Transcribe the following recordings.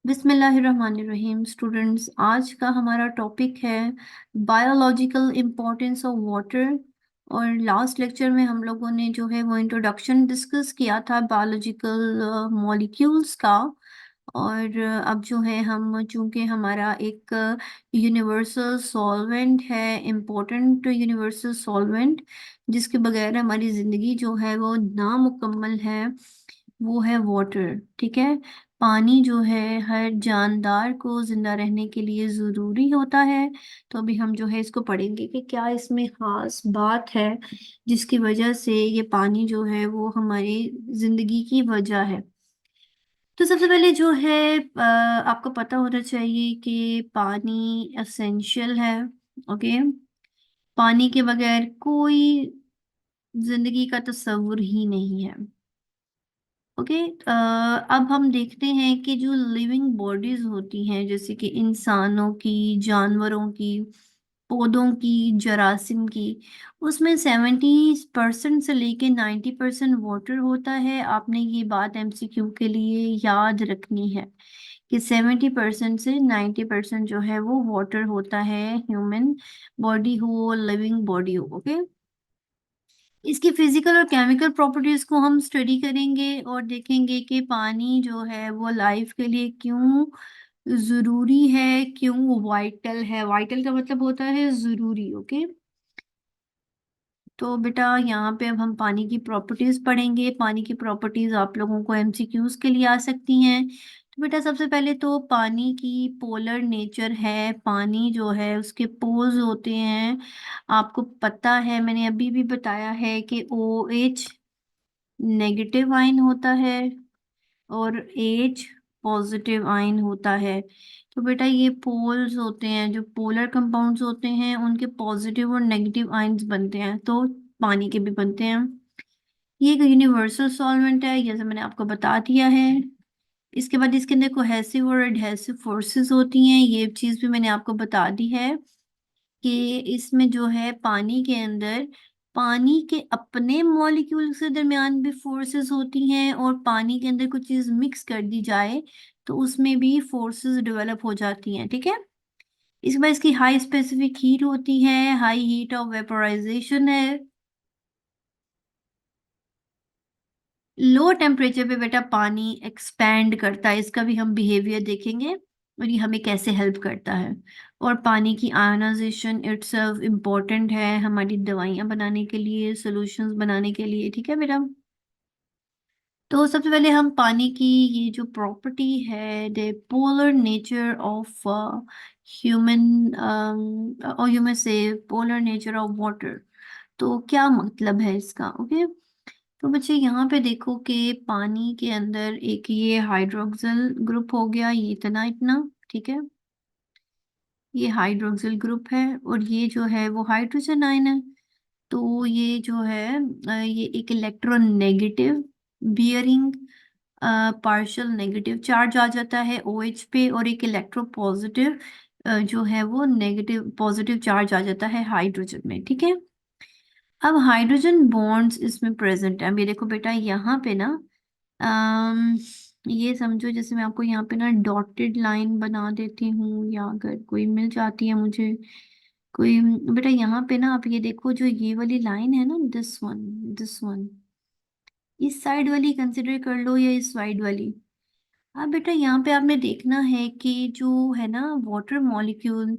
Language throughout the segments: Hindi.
बिस्मिल्लाहिर्रहमानिर्रहीम। स्टूडेंट्स, आज का हमारा टॉपिक है बायोलॉजिकल इम्पोर्टेंस ऑफ वाटर। और लास्ट लेक्चर में हम लोगों ने जो है वो इंट्रोडक्शन डिस्कस किया था बायोलॉजिकल मॉलिक्यूल्स का। और अब जो है हम चूंकि हमारा एक यूनिवर्सल सॉल्वेंट है, इम्पोर्टेंट यूनिवर्सल सॉल्वेंट, जिसके बगैर हमारी ज़िंदगी जो है वो नामुकम्मल है, वो है वाटर। ठीक है। पानी जो है हर जानदार को जिंदा रहने के लिए ज़रूरी होता है। तो अभी हम जो है इसको पढ़ेंगे कि क्या इसमें खास बात है जिसकी वजह से ये पानी जो है वो हमारी ज़िंदगी की वजह है। तो सबसे पहले जो है आपको पता होना चाहिए कि पानी एसेंशियल है। ओके। पानी के बगैर कोई जिंदगी का तस्वुर ही नहीं है। ओके। अब हम देखते हैं कि जो लिविंग बॉडीज होती हैं, जैसे कि इंसानों की, जानवरों की, पौधों की, जरासीम की, उसमें 70% से लेके 90% वाटर होता है। आपने ये बात एमसीक्यू के लिए याद रखनी है कि 70% से 90% जो है वो वाटर होता है, ह्यूमन बॉडी हो, लिविंग बॉडी हो। ओके। इसकी फिजिकल और केमिकल प्रॉपर्टीज को हम स्टडी करेंगे और देखेंगे कि पानी जो है वो लाइफ के लिए क्यों जरूरी है, क्यों वाइटल है। वाइटल का मतलब होता है जरूरी। ओके। तो बेटा यहाँ पे अब हम पानी की प्रॉपर्टीज पढ़ेंगे। पानी की प्रॉपर्टीज आप लोगों को एमसीक्यूज के लिए आ सकती हैं। तो बेटा सबसे पहले तो पानी की पोलर नेचर है। पानी जो है उसके पोल्स होते हैं। आपको पता है, मैंने अभी भी बताया है कि ओ एच नेगेटिव आयन होता है और एच पॉजिटिव आयन होता है। तो बेटा ये पोल्स होते हैं, जो पोलर कंपाउंड्स होते हैं उनके पॉजिटिव और नेगेटिव आयन्स बनते हैं, तो पानी के भी बनते हैं। ये एक यूनिवर्सल सॉल्वेंट है, जैसे मैंने आपको बता दिया है। इसके बाद इसके अंदर कोहेसिव और एडहेसिव फोर्सेस होती हैं, ये चीज़ भी मैंने आपको बता दी है कि इसमें जो है पानी के अंदर पानी के अपने मॉलिक्यूल्स के दरमियान भी फोर्सेस होती हैं, और पानी के अंदर कुछ चीज़ मिक्स कर दी जाए तो उसमें भी फोर्सेस डेवलप हो जाती हैं। ठीक है। इसके बाद इसकी हाई स्पेसिफिक हीट होती है, हाई हीट ऑफ वेपोराइजेशन है। लो टेम्परेचर पे बेटा पानी एक्सपैंड करता है, इसका भी हम बिहेवियर देखेंगे और ये हमें कैसे हेल्प करता है। और पानी की आयनाइजेशन इटसेल्फ इम्पोर्टेंट है हमारी दवाइयाँ बनाने के लिए, सॉल्यूशंस बनाने के लिए। ठीक है बेटा। तो सबसे पहले हम पानी की ये जो प्रॉपर्टी है, the polar nature of human, और यू में से पोलर नेचर ऑफ वाटर, तो क्या मतलब है इसका। ओके। तो बच्चे यहाँ पे देखो कि पानी के अंदर एक ये हाइड्रोक्सिल ग्रुप हो गया, ये इतना इतना। ठीक है। ये हाइड्रोक्सिल ग्रुप है और ये जो है वो हाइड्रोजन आयन है। तो ये जो है ये एक electronegative bearing partial negative charge आ जाता है OH पे, और एक इलेक्ट्रो पॉजिटिव जो है वो नेगेटिव पॉजिटिव चार्ज आ जाता है हाइड्रोजन में। ठीक है। अब हाइड्रोजन बॉन्ड्स इसमें प्रेजेंट है। अब ये देखो बेटा यहाँ पे ना, अम, ये समझो जैसे मैं आपको यहाँ पे ना डॉटेड लाइन बना देती हूँ, या अगर कोई मिल जाती है मुझे कोई। बेटा यहाँ पे ना आप ये देखो, जो ये वाली लाइन है ना, दिस वन, इस साइड वाली कंसिडर कर लो या इस साइड वाली। अब बेटा यहाँ पे आपने देखना है कि जो है ना वाटर मॉलिक्यूल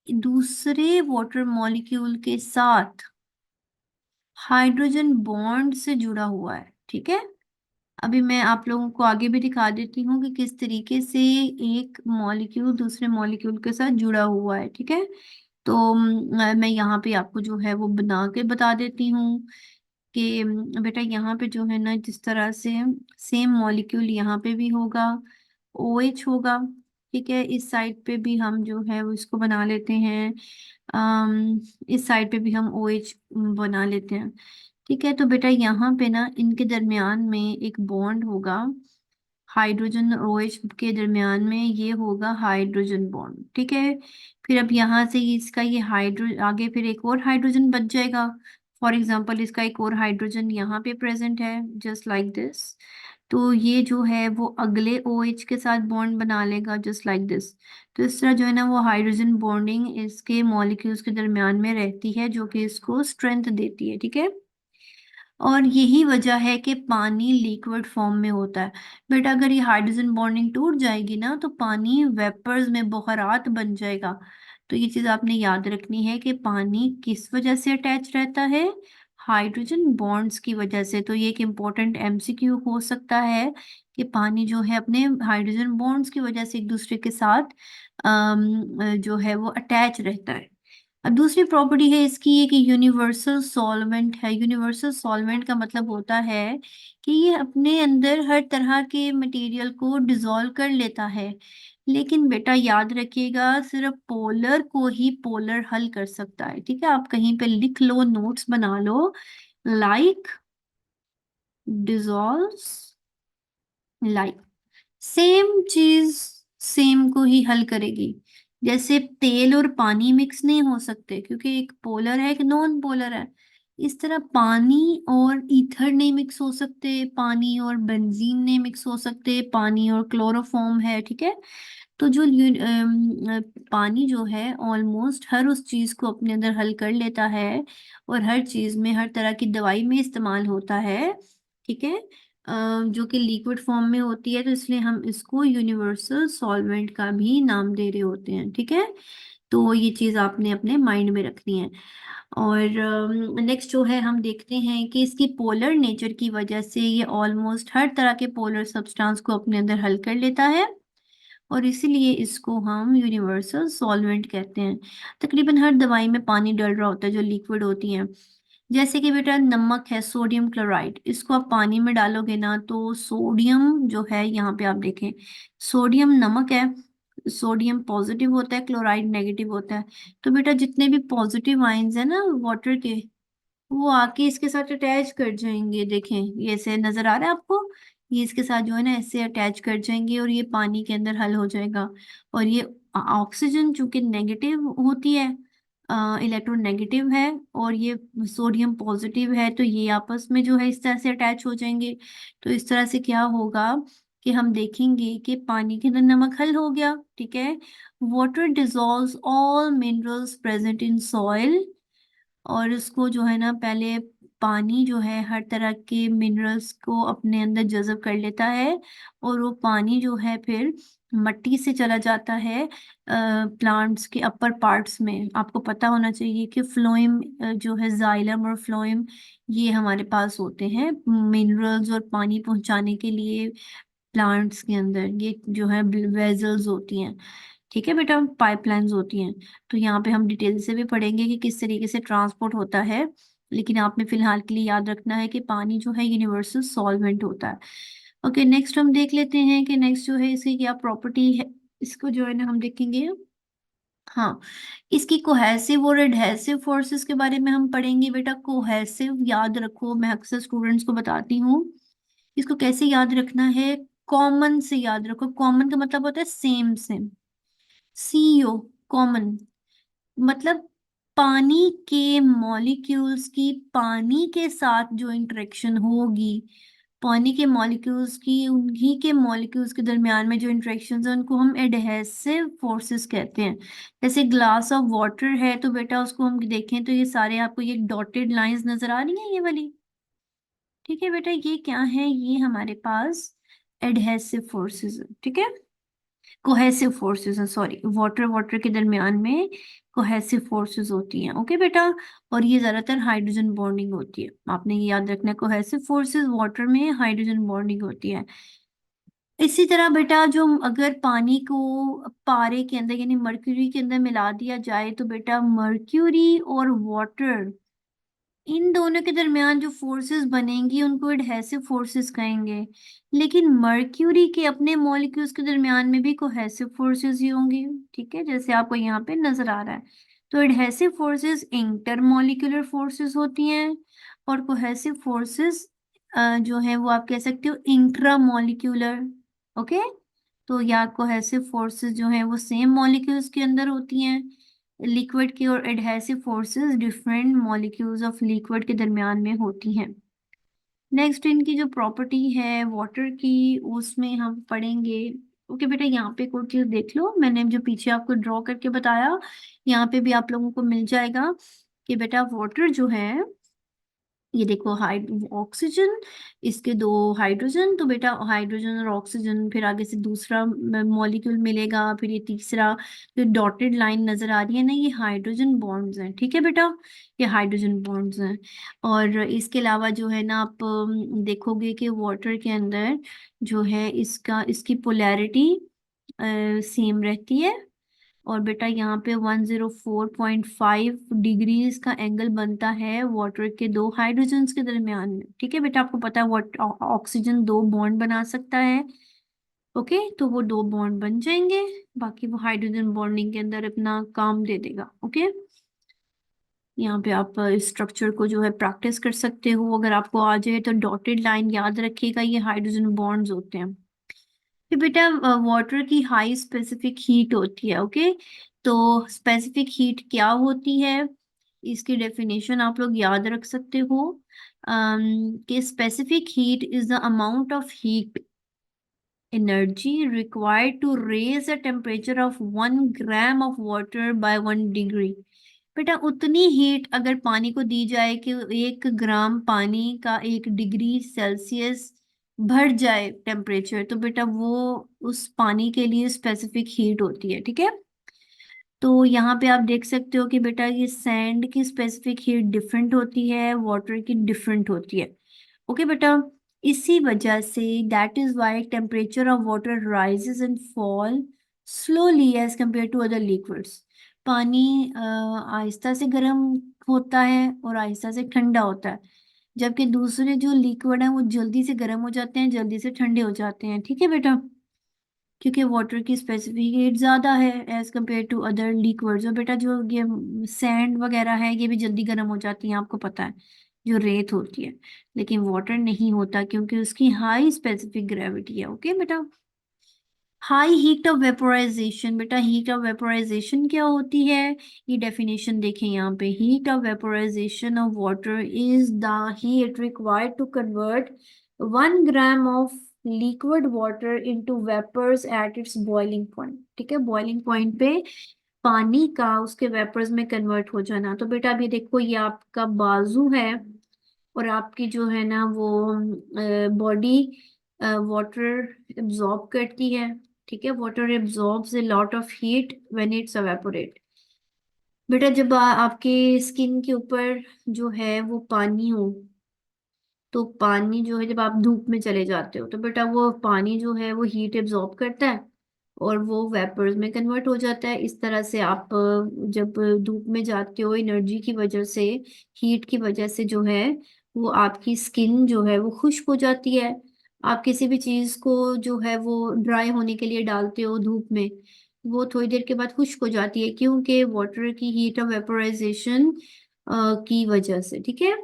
दूसरे वाटर मॉलिक्यूल के साथ हाइड्रोजन बॉन्ड से जुड़ा हुआ है। ठीक है। अभी मैं आप लोगों को आगे भी दिखा देती हूँ कि किस तरीके से एक मॉलिक्यूल दूसरे मॉलिक्यूल के साथ जुड़ा हुआ है। ठीक है। तो मैं यहाँ पे आपको जो है वो बना के बता देती हूँ कि बेटा यहाँ पे जो है ना, जिस तरह से सेम मॉलिक्यूल यहाँ पे भी होगा, OH होगा। ठीक है। इस साइड पे भी हम जो है वो इसको बना लेते हैं, इस साइड पे भी हम OH बना लेते हैं। ठीक है। तो बेटा यहाँ पे ना इनके दरमियान में एक बॉन्ड होगा, हाइड्रोजन और OH के दरमियान में ये होगा हाइड्रोजन बॉन्ड। ठीक है। फिर अब यहाँ से इसका ये हाइड्रो आगे फिर एक और हाइड्रोजन बच जाएगा। फॉर एग्जाम्पल इसका एक और हाइड्रोजन यहाँ पे प्रेजेंट है, जस्ट लाइक दिस। तो ये जो है वो अगले OH के साथ बॉन्ड बना लेगा जस्ट लाइक दिस। तो इस तरह जो है ना वो हाइड्रोजन बॉन्डिंग इसके मॉलिक्यूल्स के दरमियान में रहती है, जो कि इसको स्ट्रेंथ देती है, ठीक है। और यही वजह है कि पानी लिक्विड फॉर्म में होता है। बट अगर ये हाइड्रोजन बॉन्डिंग टूट जाएगी ना तो पानी वेपर्स में बुखारात बन जाएगा। तो ये चीज आपने याद रखनी है कि पानी किस वजह से अटैच रहता है, हाइड्रोजन बॉन्ड्स की वजह से। तो ये एक इम्पोर्टेंट MCQ हो सकता है कि पानी जो है अपने हाइड्रोजन बॉन्ड्स की वजह से एक दूसरे के साथ जो है वो अटैच रहता है। अब दूसरी प्रॉपर्टी है इसकी ये कि यूनिवर्सल सॉल्वेंट है। यूनिवर्सल सॉल्वेंट का मतलब होता है कि ये अपने अंदर हर तरह के मटेरियल को डिसॉल्व कर लेता है। लेकिन बेटा याद रखिएगा, सिर्फ पोलर को ही पोलर हल कर सकता है, ठीक है। आप कहीं पे लिख लो, नोट्स बना लो, लाइक डिसॉल्व्स लाइक, सेम चीज सेम को ही हल करेगी। जैसे तेल और पानी मिक्स नहीं हो सकते क्योंकि एक पोलर है एक नॉन पोलर है। इस तरह पानी और ईथर नहीं मिक्स हो सकते, पानी और बेंजीन नहीं मिक्स हो सकते, पानी और क्लोरोफॉर्म है, ठीक है। तो जो पानी जो है ऑलमोस्ट हर उस चीज को अपने अंदर हल कर लेता है और हर चीज में, हर तरह की दवाई में इस्तेमाल होता है, ठीक है। जो कि लिक्विड फॉर्म में होती है, तो इसलिए हम इसको यूनिवर्सल सॉल्वेंट का भी नाम दे रहे होते हैं, ठीक है। तो ये चीज आपने अपने माइंड में रखनी है। और नेक्स्ट जो है हम देखते हैं कि इसकी पोलर नेचर की वजह से ये ऑलमोस्ट हर तरह के पोलर सब्सटेंस को अपने अंदर हल कर लेता है और इसीलिए इसको हम यूनिवर्सल सॉल्वेंट कहते हैं। तकरीबन हर दवाई में पानी डल रहा होता है जो लिक्विड होती है। जैसे कि बेटा नमक है, सोडियम क्लोराइड, इसको आप पानी में डालोगे ना तो सोडियम जो है, यहाँ पे आप देखें, सोडियम नमक है, सोडियम पॉजिटिव होता है, क्लोराइड नेगेटिव होता है। तो बेटा जितने भी पॉजिटिव आयंस है ना वाटर के, वो आके इसके साथ अटैच कर जाएंगे। देखें ये ऐसे नजर आ रहा है आपको, ये इसके साथ जो है ना ऐसे अटैच कर जाएंगे और ये पानी के अंदर हल हो जाएगा। और ये ऑक्सीजन चूंकि नेगेटिव होती है, इलेक्ट्रोनेगेटिव है, और ये सोडियम पॉजिटिव है, तो ये आपस में जो है इस तरह से अटैच हो जाएंगे। तो इस तरह से क्या होगा कि हम देखेंगे कि पानी के अंदर नमक हल हो गया, ठीक है। Water dissolves all minerals present in soil, और इसको जो है ना पहले पानी जो है हर तरह के मिनरल्स को अपने अंदर जज़ब कर लेता है, और वो पानी जो है फिर मट्टी से चला जाता है प्लांट्स के अपर पार्ट्स में। आपको पता होना चाहिए कि फ्लोएम जो है, जाइलम और फ्लोएम, ये हमारे पास होते हैं मिनरल्स और पानी पहुंचाने के लिए प्लांट्स के अंदर। ये जो है वेजल्स होती हैं, ठीक है बेटा, पाइपलाइंस होती हैं। तो यहाँ पे हम डिटेल से भी पढ़ेंगे कि किस तरीके से ट्रांसपोर्ट होता है, लेकिन आपने फिलहाल के लिए याद रखना है कि पानी जो है यूनिवर्सल सॉल्वेंट होता है। ओके, नेक्स्ट हम देख लेते हैं कि नेक्स्ट जो है इसकी क्या प्रॉपर्टी है। इसको जो है ना हम देखेंगे, हाँ, इसकी कोहेसिव और एडहेसिव फोर्सेस के बारे में हम पढ़ेंगे। बेटा कोहेसिव याद रखो, मैं अक्सर स्टूडेंट्स को बताती हूँ, इसको कैसे याद रखना है, कॉमन से याद रखो। कॉमन का मतलब होता है सेम सेम, CO कॉमन, मतलब पानी के मॉलिक्यूल्स की पानी के साथ जो इंटरेक्शन होगी, पानी के मॉलिक्यूल्स की उन्हीं के मॉलिक्यूल्स के दरमियान में जो इंटरेक्शंस है उनको हम एडहेसिव फोर्सेस कहते हैं। जैसे ग्लास ऑफ वाटर है तो बेटा उसको हम देखें तो ये सारे आपको ये डॉटेड लाइंस नजर आ रही हैं, ये वाली, ठीक है बेटा। ये क्या है, ये हमारे पास एडहेसिव फोर्सेस है, ठीक है। कोहेसिव फोर्सेस हैं, सॉरी, वाटर वाटर के दरमियान में कोहेसिव फोर्सेस होती हैं, ओके बेटा। और ये ज्यादातर हाइड्रोजन बॉन्डिंग होती है, आपने ये याद रखना है, कोहेसिव फोर्सेस वाटर में हाइड्रोजन बॉन्डिंग होती है। इसी तरह बेटा जो अगर पानी को पारे के अंदर यानी मर्क्यूरी के अंदर मिला दिया जाए तो बेटा मर्क्यूरी और वाटर, इन दोनों के दरमियान जो फोर्सेस बनेंगी उनको एडहेसिव फोर्सेस कहेंगे। लेकिन मर्क्यूरी के अपने मॉलिक्यूल्स के दरमियान में भी कोहेसिव फोर्सेस ही होंगी, ठीक है, जैसे आपको यहाँ पे नजर आ रहा है। तो एडहेसिव फोर्सेस इंटरमॉलिक्यूलर फोर्सेस होती हैं, और कोहेसिव फोर्सेस जो है वो आप कह सकते हो इंट्रामॉलिक्यूलर, ओके। तो या कोहेसिव फोर्सेस जो है वो सेम मॉलिक्यूल्स के अंदर होती हैं लिक्विड की, और adhesive forces different molecules of liquid के दरमियान में होती हैं। नेक्स्ट इनकी जो प्रॉपर्टी है वाटर की, उसमें हम पढ़ेंगे। ओके बेटा, यहाँ पे कोई चीज देख लो, मैंने जो पीछे आपको ड्रॉ करके बताया, यहाँ पे भी आप लोगों को मिल जाएगा कि बेटा वाटर जो है, ये देखो ऑक्सीजन, इसके दो हाइड्रोजन, तो बेटा हाइड्रोजन और ऑक्सीजन, फिर आगे से दूसरा मॉलिक्यूल मिलेगा, फिर ये तीसरा, जो डॉटेड लाइन नजर आ रही है ना, ये हाइड्रोजन बॉन्ड्स हैं, ठीक है बेटा, ये हाइड्रोजन बॉन्ड्स हैं। और इसके अलावा जो है ना, आप देखोगे कि वाटर के अंदर जो है इसका इसकी पोलैरिटी सेम रहती है। और बेटा यहाँ पे 104.5 डिग्रीज का एंगल बनता है वाटर के दो हाइड्रोजन्स के दरमियान में, ठीक है बेटा, आपको पता है वाट ऑक्सीजन दो बॉन्ड बना सकता है। ओके, तो वो दो बॉन्ड बन जाएंगे, बाकी वो हाइड्रोजन बॉन्डिंग के अंदर अपना काम दे देगा। ओके, यहाँ पे आप स्ट्रक्चर को जो है प्रैक्टिस कर सकते हो, अगर आपको आ जाए तो डॉटेड लाइन याद रखिएगा, ये हाइड्रोजन बॉन्ड्स होते हैं। फिर बेटा वाटर की हाई स्पेसिफिक हीट होती है। ओके, तो स्पेसिफिक हीट क्या होती है, इसकी डेफिनेशन आप लोग याद रख सकते हो, कि specific heat is the amount of heat energy required to raise the temperature of 1 gram of water by 1 degree। बेटा उतनी हीट अगर पानी को दी जाए कि 1 ग्राम पानी का 1 डिग्री सेल्सियस बढ़ जाए टेम्परेचर, तो बेटा वो उस पानी के लिए स्पेसिफिक हीट होती है, ठीक है। तो यहाँ पे आप देख सकते हो कि बेटा ये सैंड की स्पेसिफिक हीट डिफरेंट होती है, वाटर की डिफरेंट होती है। ओके बेटा, इसी वजह से that is why temperature of water rises and fall slowly as compare to other liquids. पानी आहिस्ता से गर्म होता है और आहिस्ता से ठंडा होता है, जबकि दूसरे जो लिक्विड हैं वो जल्दी से गर्म हो जाते हैं, जल्दी से ठंडे हो जाते हैं, ठीक है बेटा, क्योंकि वाटर की स्पेसिफिक हीट ज़्यादा है as compare to other liquids. और बेटा जो ये सैंड वगैरह है ये भी जल्दी गर्म हो जाती हैं, आपको पता है, जो रेत होती है, लेकिन वाटर नहीं होता क्योंकि उसकी हाई स्पेसिफिक ग्रेविटी है। ओके बेटा, हाई हीट ऑफ वेपोराइजेशन, बेटा हीट ऑफ वेपोराइजेशन क्या होती है, ये डेफिनेशन देखें यहाँ पे, heat of vaporisation of water is the heat required to convert 1 gram of liquid water into vapours at its boiling point, ठीक है, बॉइलिंग पॉइंट पे पानी का उसके वेपर्स में कन्वर्ट हो जाना। तो बेटा अभी देखो ये आपका बाजू है, और आपकी जो है ना वो बॉडी वाटर एब्जॉर्ब करती है, ठीक है, water absorbs a lot of heat when it's evaporate। बेटा जब आपके स्किन के ऊपर जो है वो पानी हो, तो पानी जो है जब आप धूप में चले जाते हो तो बेटा वो पानी जो है वो हीट एब्जॉर्ब करता है और वो वेपर्स में कन्वर्ट हो जाता है। इस तरह से आप जब धूप में जाते हो, एनर्जी की वजह से, हीट की वजह से जो है वो आपकी स्किन जो है वो खुश्क हो जाती है। आप किसी भी चीज को जो है वो ड्राई होने के लिए डालते हो धूप में, वो थोड़ी देर के बाद खुश्क हो जाती है, क्योंकि वाटर की हीट ऑफ वेपोराइजेशन की वजह से, ठीक है।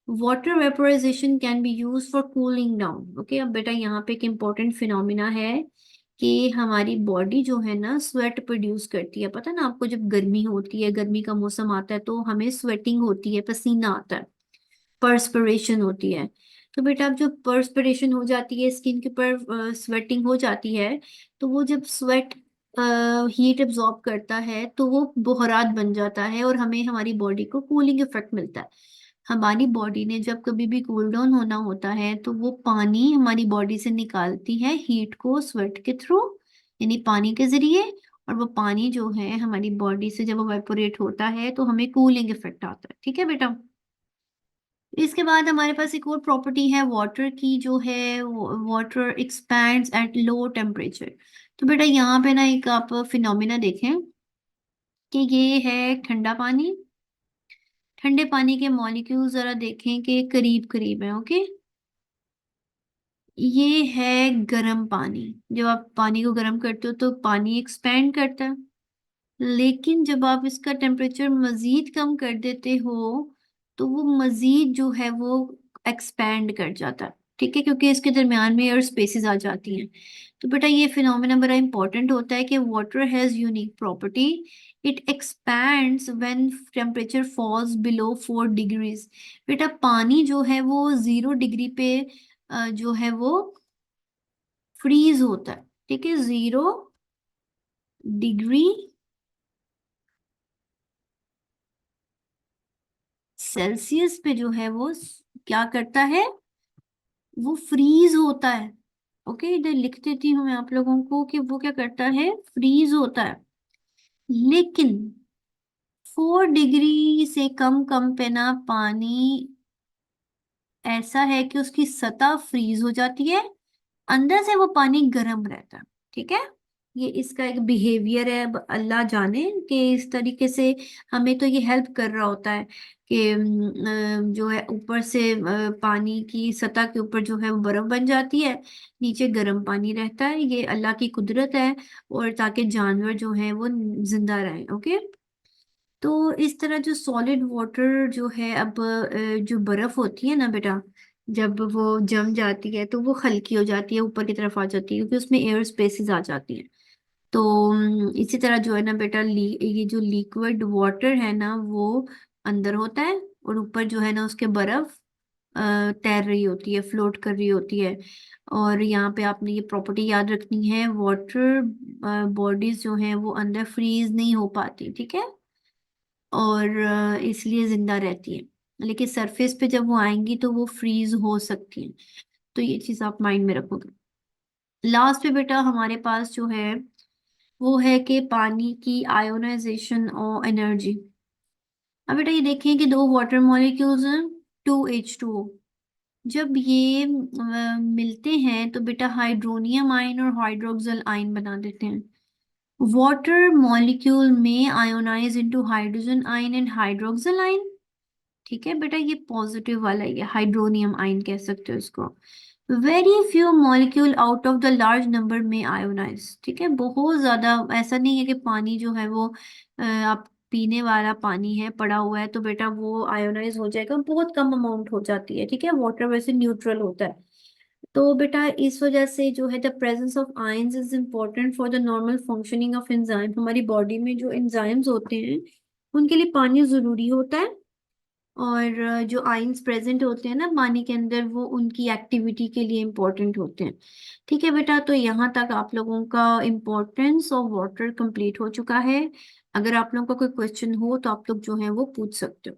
Water vaporisation can be use for cooling down. Okay, अब बेटा यहाँ पे एक इम्पोर्टेंट फिनोमिना है कि हमारी बॉडी जो है ना स्वेट प्रोड्यूस करती है, पता ना आपको, जब गर्मी होती है, गर्मी का मौसम आता है तो हमें स्वेटिंग होती है, पसीना आता है, पर्सपिरेशन होती है। तो बेटा अब जो पर्सपिरेशन हो जाती है, स्किन के ऊपर स्वेटिंग हो जाती है, तो वो जब स्वेट हीट एब्जॉर्ब करता है तो वो बुहरात बन जाता है और हमें हमारी बॉडी को कूलिंग इफेक्ट मिलता है। हमारी बॉडी ने जब कभी भी कूल डाउन होना होता है तो वो पानी हमारी बॉडी से निकालती है हीट को स्वेट के थ्रू, यानी पानी के जरिए। और वो पानी जो है हमारी बॉडी से जब वो वेपोरेट होता है तो हमें कूलिंग इफेक्ट आता है, ठीक है बेटा। इसके बाद हमारे पास एक और प्रॉपर्टी है वाटर की, जो है water expands at low temperature. तो बेटा यहाँ पे ना एक आप फिनोमिना देखें कि ये है ठंडा पानी, ठंडे पानी के मॉलिक्यूल जरा देखें कि करीब करीब है। ओके, ये है गर्म पानी, जब आप पानी को गर्म करते हो तो पानी एक्सपैंड करता है, लेकिन जब आप इसका टेम्परेचर मजीद कम कर देते हो तो वो मजीद जो है वो एक्सपैंड कर जाता है, ठीक है, क्योंकि इसके दरमियान में एयर स्पेसेस आ जाती हैं। तो बेटा ये फिनोमेना बड़ा इंपॉर्टेंट होता है कि water has unique property, it expands when temperature falls below 4 degrees. बेटा पानी जो है वो 0 डिग्री पे जो है वो फ्रीज होता है, ठीक है, 0 डिग्री सेल्सियस पे जो है वो क्या करता है, वो फ्रीज होता है। ओके, इधर लिख देती हूँ मैं आप लोगों को कि वो क्या करता है, फ्रीज होता है। लेकिन 4 डिग्री से कम पे ना पानी ऐसा है कि उसकी सतह फ्रीज हो जाती है, अंदर से वो पानी गर्म रहता है। ठीक है, ये इसका एक बिहेवियर है, अब अल्लाह जाने कि इस तरीके से हमें तो ये हेल्प कर रहा होता है कि जो है ऊपर से पानी की सतह के ऊपर जो है वो बर्फ बन जाती है, नीचे गर्म पानी रहता है, ये अल्लाह की कुदरत है, और ताकि जानवर जो है वो जिंदा रहे। ओके, तो इस तरह जो सॉलिड वाटर जो है, अब जो बर्फ होती है ना बेटा, जब वो जम जाती है तो वो हल्की हो जाती है, ऊपर की तरफ आ जाती है, क्योंकि उसमें एयर स्पेसेस आ जाती हैं। तो इसी तरह जो है ना बेटा, ये जो लिक्विड वाटर है ना वो अंदर होता है, और ऊपर जो है ना उसके बर्फ तैर रही होती है, फ्लोट कर रही होती है। और यहाँ पे आपने ये प्रॉपर्टी याद रखनी है, वाटर बॉडीज जो हैं वो अंदर फ्रीज नहीं हो पाती, ठीक है, और इसलिए जिंदा रहती है। लेकिन सरफेस पे जब वो आएंगी तो वो फ्रीज हो सकती हैं। तो ये चीज आप माइंड में रखोगे। लास्ट पे बेटा हमारे पास जो है वो है कि पानी की आयोनाइजेशन और एनर्जी। अब बेटा ये देखें कि दो वाटर मॉलिक्यूल्स हैं, 2H2O, जब ये मिलते हैं तो बेटा हाइड्रोनियम आयन और हाइड्रोक्सिल आयन बना देते हैं। वाटर मॉलिक्यूल में ionise into hydrogen ion and hydroxyl ion. ठीक है बेटा, ये पॉजिटिव वाला, ये हाइड्रोनियम आयन कह सकते हो इसको। Very few molecule out of the large number में आयोनाइज। ठीक है, बहुत ज्यादा ऐसा नहीं है कि पानी जो है वो आप पीने वाला पानी है पड़ा हुआ है तो बेटा वो आयोनाइज हो जाएगा, बहुत कम अमाउंट हो जाती है। ठीक है, वाटर वैसे न्यूट्रल होता है। तो बेटा इस वजह से जो है the presence of ions is important for the normal functioning of enzyme. हमारी बॉडी में जो एंजाइम्स होते हैं उनके लिए पानी जरूरी होता है, और जो आयंस प्रेजेंट होते हैं ना पानी के अंदर वो उनकी एक्टिविटी के लिए इम्पोर्टेंट होते हैं। ठीक है बेटा, तो यहाँ तक आप लोगों का इम्पोर्टेंस ऑफ वाटर कंप्लीट हो चुका है। अगर आप लोगों का कोई क्वेश्चन हो तो आप लोग जो है वो पूछ सकते हो।